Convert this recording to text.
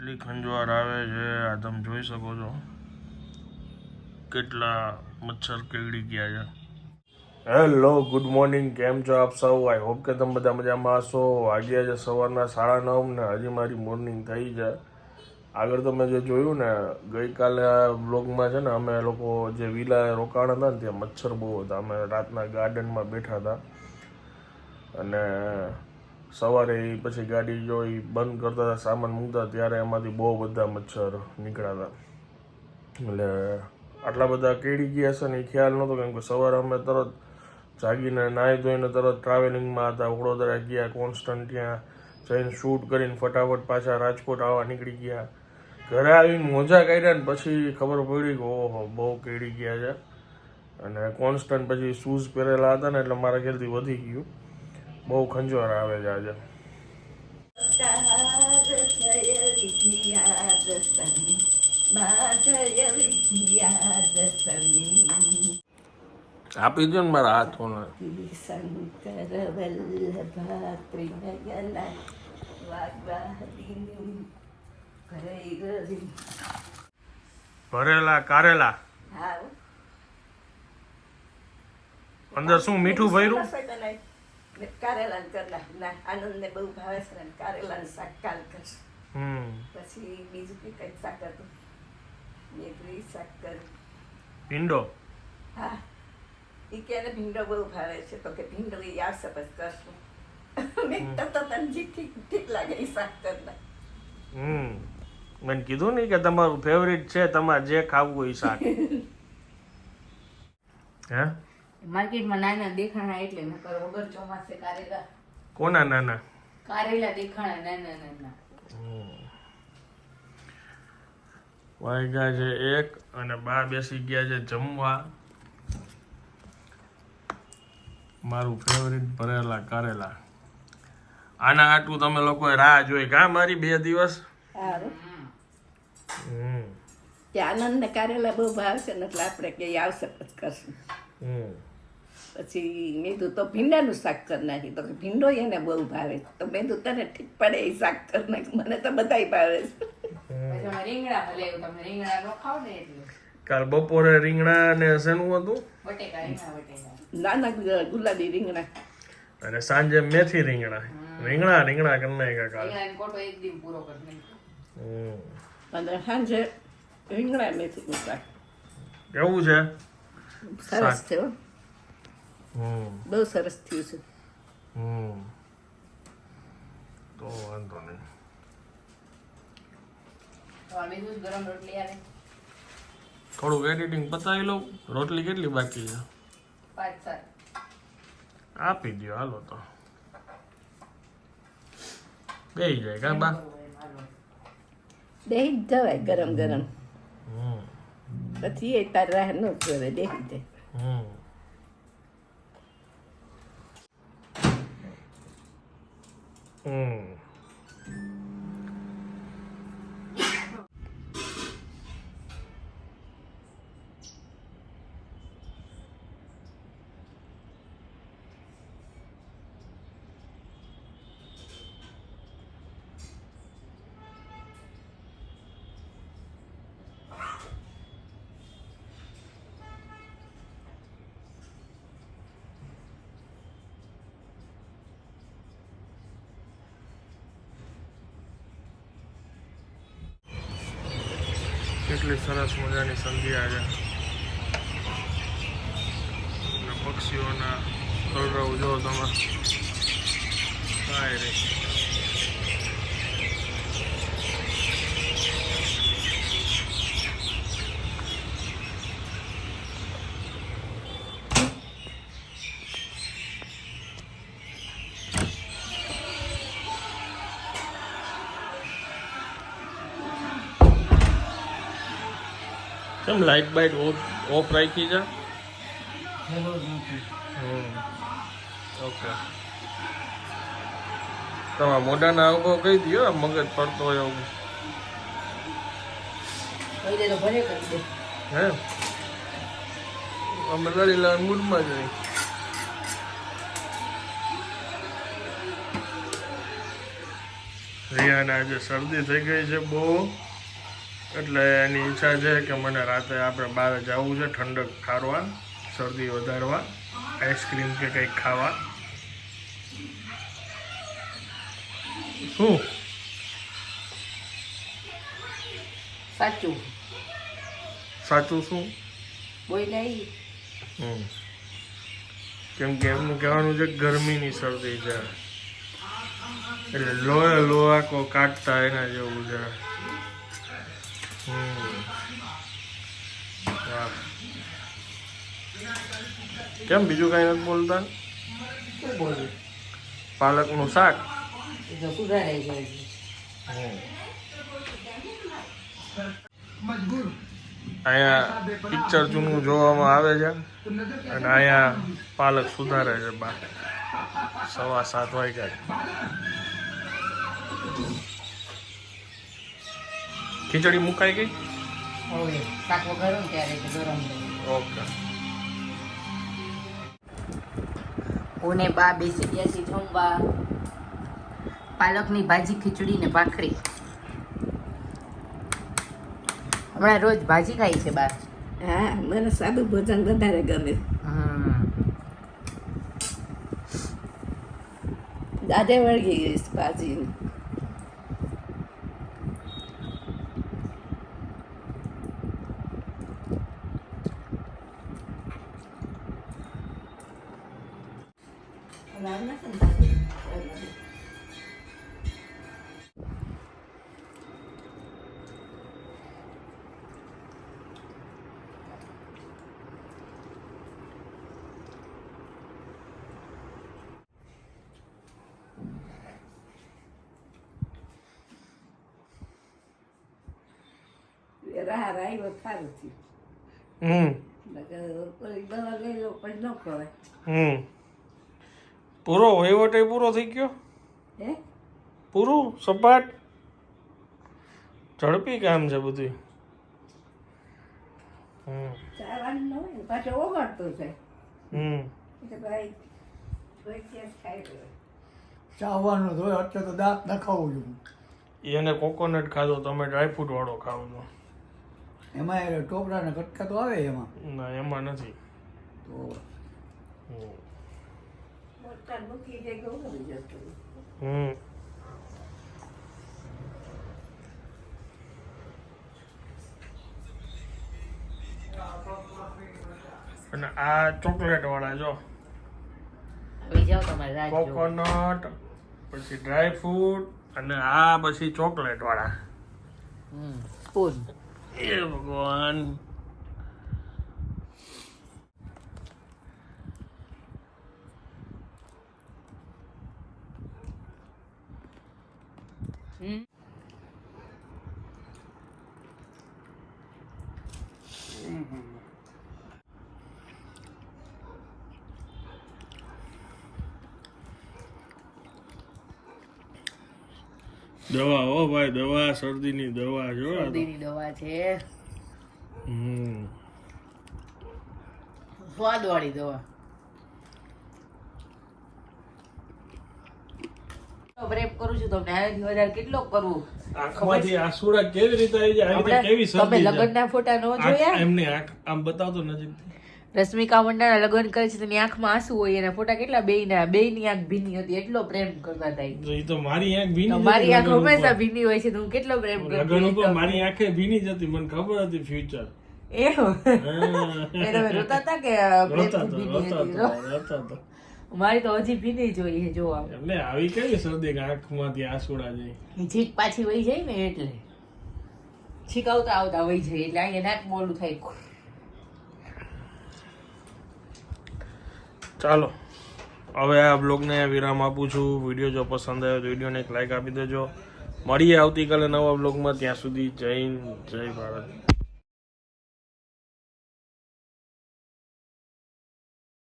કેટલી ખંજવાળ આવે છે આ તમે જોઈ શકો છો. કેટલા મચ્છર કેળડી ગયા છે. હેલો, ગુડ મોર્નિંગ, કેમ છો આપ સૌ? આઈ હોપ કે તમે બધા મજામાં હશો. વાગ્યા છે સવારના 9:30 ને હજી મારી મોર્નિંગ થઈ છે. આગળ તમે જે જોયું ને ગઈકાલે આ બ્લોગમાં છે ને અમે લોકો જે વિલા રોકાણ હતા ને ત્યાં મચ્છર બહુ હતા. અમે રાતના ગાર્ડનમાં બેઠા હતા અને સવારે પછી ગાડી જો એ બંધ કરતા હતા સામાન મૂકતા ત્યારે એમાંથી બહુ બધા મચ્છર નીકળ્યા હતા. એટલે આટલા બધા કેળી ગયા હશે ને એ ખ્યાલ નહોતો, કેમ કે સવારે અમે તરત જાગીને નાહી ધોઈને તરત ટ્રાવેલિંગમાં હતા. વડોદરા ગયા, કોન્સ્ટન્ટ ત્યાં જઈને શૂટ કરીને ફટાફટ પાછા રાજકોટ આવવા નીકળી ગયા. ઘરે આવીને મોજા કાઢ્યા ને પછી ખબર પડી કે ઓહો બહુ કેળી ગયા છે. અને કોન્સ્ટન્ટ પછી શૂઝ પહેરેલા હતા ને એટલે મારા ખ્યાલથી વધી ગયું. બહુ ખંજવાળ આવે છે આજે. આપી દો ને મારા હાથોને. શંકર વલ્લભા ત્રિનયન વાગ્વાદિની ભરેલા કારેલા. અંદર શું મીઠું ભર્યું? કારેલા કરના આનંદ ને બહુ ભાવે છે ને કારેલા શાક કાલ કરશે. પછી બીજું કઈ શાક હતું, મેઘરી શાક કર્યું. ભીંડો. હા, એ ક્યારે ભીંડો બહુ ભાવે છે તો કે ભીંડો એ આવશે પછી કરશું. મેં તો તને જે ઠીક લાગે એ શાક કરના. મને કીધું નહીં કે તમારું ફેવરિટ છે, તમારે જે ખાવું હોય એ શાક. હે માર્કેટમાં નાના દેખાણા એટલે નકર વગર ચોમાસે કારેલા. કોના નાના? કારેલા દેખાણા નાના નાના. વાગ્યા છે 1 અને બા બેસી ગયા છે જમવા. મારું ફેવરિટ ભરેલા કારેલા. આના આટલું તમે લોકોએ રાહ જોઈ કા મારી 2 દિવસ? આનંદ ને કારેલા બહુ ભાવશે ને એટલે આપણે કે આવશે પછી કરશું. પછી મેં કીધું તો ભીંડાનું શાક કરી નાખી તો ભીંડો એને બહુ ભાવે તો મેં કીધું તને ઠીક પડે એ શાક કરી નાખ, મને તો બધાય ભાવે છે. કાલ બપોરે રીંગણા ને શેનું હતું? નાના ગુલાબી રીંગણા અને સાંજે મેથી રીંગણા. રીંગણા કરી નાખ્યા કાલ. અને સાંજે રીંગણા મેથીનું શાક. કેવું છે? સરસ થયો, બહુ સરસ થયું છે. તો વાંધો નહીં. થોડુંક એડિટિંગ પતાવી લઉં. રોટલી કેટલી બાકી છે? 5-7 આપી દો હાલો તો બેહી જાય કા બા? બેહી જ જવાય ગરમ ગરમ. પછી એ તાર રાહ ન જોવે, બેહી જાય. કેટલી સરસ મજાની સંધ્યા છે. પક્ષીઓના કલરવ જો તમે કાંઈ રે. કેમ લાઇટ બાઇટ ઓફ રાખી છે? ઓકે. તમારા મોઢાના અવગો કહી દો, મગજ પડતો હોય એવું. હે અમે લડી લેવાનું મૂડમાં જ રહી. રિયાને આજે શરદી થઈ ગઈ છે બહુ, એટલે એની ઈચ્છા છે કે મને રાતે આપણે બહાર જવું છે ઠંડક ખારવા, શરદી વધારવા, આઈસ્ક્રીમ કે કંઈક ખાવા. શું સાચું સાચું શું? બોલે કેમ કે એમનું કહેવાનું છે કે ગરમીની શરદી છે, એટલે લોહે લોહાકો કાઢતા એના જેવું છે. વાહ. કેમ બીજું કઈ નથી બોલતા? શું બોલું? પાલકનું શાક. સુધારાઈ જાય છે. અહીંયા પિક્ચર જૂનું જોવામાં આવે છે અને અહીંયા પાલક સુધારે છે બા. 7:15 વાગ્યા. ખીચડી મુકાઈ ગઈ. હવે શાક વઘારો ને ત્યારે ગરમ ઓકે. ઓને બા બેસી ગયા છે જમવા. પાલકની ભાજી, ખીચડી ને ભાખરી. હમણાં રોજ ભાજી ખાઈ છે બા. હા, મને સાદું ભોજન વધારે ગમે. દાદે વળગી ગઈ છે ભાજી. રાહ રાહી સારું થયું. દવા લઈ લો પછી ન ખવાય. પૂરો વહીવટ પૂરો થઈ ગયો. હે, પૂરું સપાટ ઝડપી કામ છે બધું. ચાવાનું ન હોય ને પાછો ઓગળતો છે. એટલે ભાઈ કોઈ ક્યાંક ખાઈ લે. ચાવવાનું હોય અત્યારે તો દાંત નખાવું છું. એને કોકોનટ ખાધો, તમે ડ્રાયફ્રૂટ વાળો ખાવ છો. એમાં એ ટોપરાના કટકા તો આવે એમાં ના, એમાં નથી. તો મોટા મૂકી જાય કે ઓગળી જતું. અને આ ચોકલેટ વાળા જો, આવી જાઓ તમારે રાત જો. કોકોનટ, પછી ડ્રાયફ્રૂટ અને આ પછી ચોકલેટ વાળા. સ્પૂન. એ ભગવાન. દવા હો ભાઈ, દવા, શરદીની દવા જો. શરદીની દવા છે, હમ. સ્વાદવાળી દવા. પ્રેમ કરું છું તમને, આનાથી વધારે કેટલો કરવું? આંખમાંથી આંસુડા કેવી રીતે આવી જાય? આવી રીતે કેવી તમે શરદી છે? લગ્નના ફોટા ન જોયા? એમની આંખ આમ બતાવતો નજીકથી. રશ્મિકા મંડાના લગ્ન કરે છે તેની આંખમાં આંસુ હોય, એના ફોટા કેટલા બેયની આંખ ભીની હતી, એટલો પ્રેમ કરતા હતા. એ તો મારી આંખ ભીની જ મારી હતી આંખ લગ્ન હંમેશા ઉપર. ભીની હોય છે, તો હું કેટલો પ્રેમ લગ્ન કરતી ઉપર મારી આંખે ભીની જ હતી, મને ખબર હતી ફ્યુચર. એવું તમે રોતા હતા કે પ્રેમથી ભીની હતી? મારી તો હજી ભીની જ હોય છે જોવા. એટલે આવી કેવી શરદી કે આંખમાંથી આંસુડા જાય? છીક પાછી વહી જાય ને એટલે છીક આવતા આવતા વહી જાય એટલે અહીંયા નાક મોલું થાય. ચાલો હવે આ બ્લોગને વિરામ આપું છું. વિડીયો જો પસંદ આવ્યો તો વિડીયોને એક લાઈક આપી દેજો. મળીએ આવતીકાલે નવા બ્લોગમાં. ત્યાં સુધી જય હિન્દ, જય ભારત.